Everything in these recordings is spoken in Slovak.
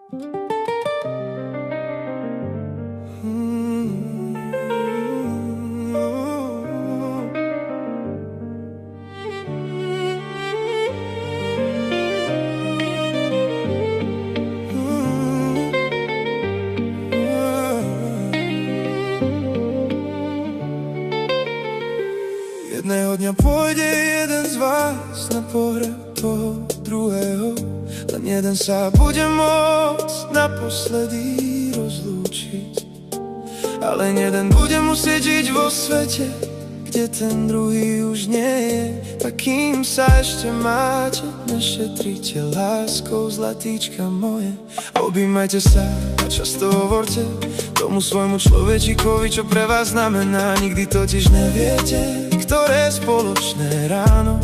Jedného dňa pôjde jeden z vás na pohreb toho druhého, len jeden sa bude môcť naposledy rozlúčiť. Ale jeden bude musieť žiť vo svete, kde ten druhý už nie je. Tak kým sa ešte máte, nešetrite láskou, zlatíčka moje. Objímajte sa a často hovorte tomu svojmu človečikovi, čo pre vás znamená. Nikdy totiž neviete, ktoré spoločné ráno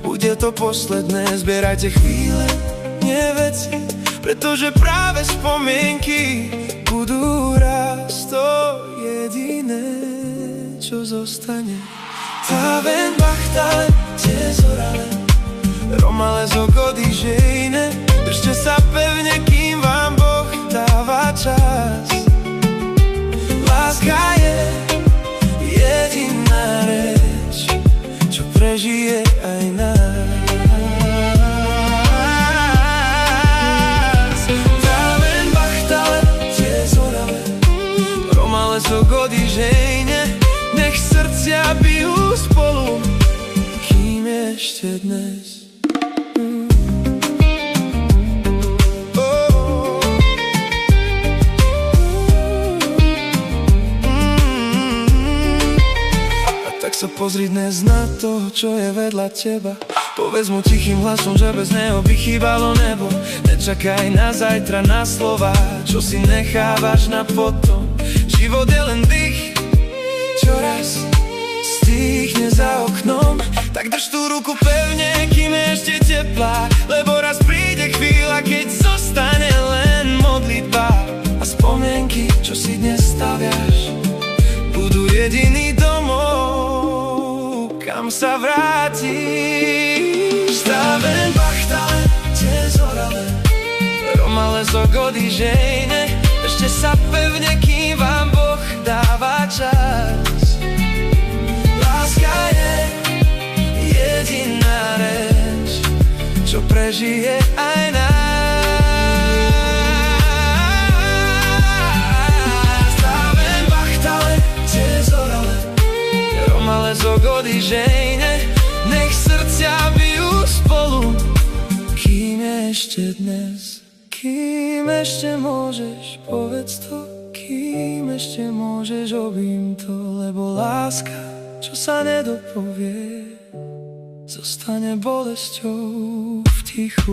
bude to posledné. Zbierajte chvíle, nie veci, pretože práve spomienky budú raz to jediné, čo zostane. Taven bachtale, tie zorale, romale z ogody žejne. Držte sa pevne, kým vám Boh dáva čas. Láska je jediná reč, čo prežije aj nás. Taven bachtale, tie zorale, romale z ogody žejne. Nech srdcia bijú spolu, kým ešte dnes. Tak sa pozri dnes na toho, čo je vedľa teba. Povedz mu tichým hlasom, že bez neho by chýbalo nebo. Nečakaj na zajtra, na slova, čo si nechávaš na potom. Život je len dých, čoraz stíchne za oknom. Tak drž tú ruku pevne, kým je ešte teplá, lebo raz príde chvíľa, keď zostane len modlitba. A spomienky, čo si dnes staviaš, budú jediný domov, kam sa vrátiš. Taven bachtale, tie zorale, romale z ogody žejne. Ešte sa pevne, kým vám Boh dáva čas. Láska je jediná reč, čo prežije aj nás. Taven bachtale, tie zorale, romale z ogody žejne. Nech srdcia bijú spolu, kým je ešte dnes. Kým ešte môžeš, povedz to. Kým ešte môžeš, objím to. Lebo láska, čo sa nedopovie, zostane bolesťou v tichu.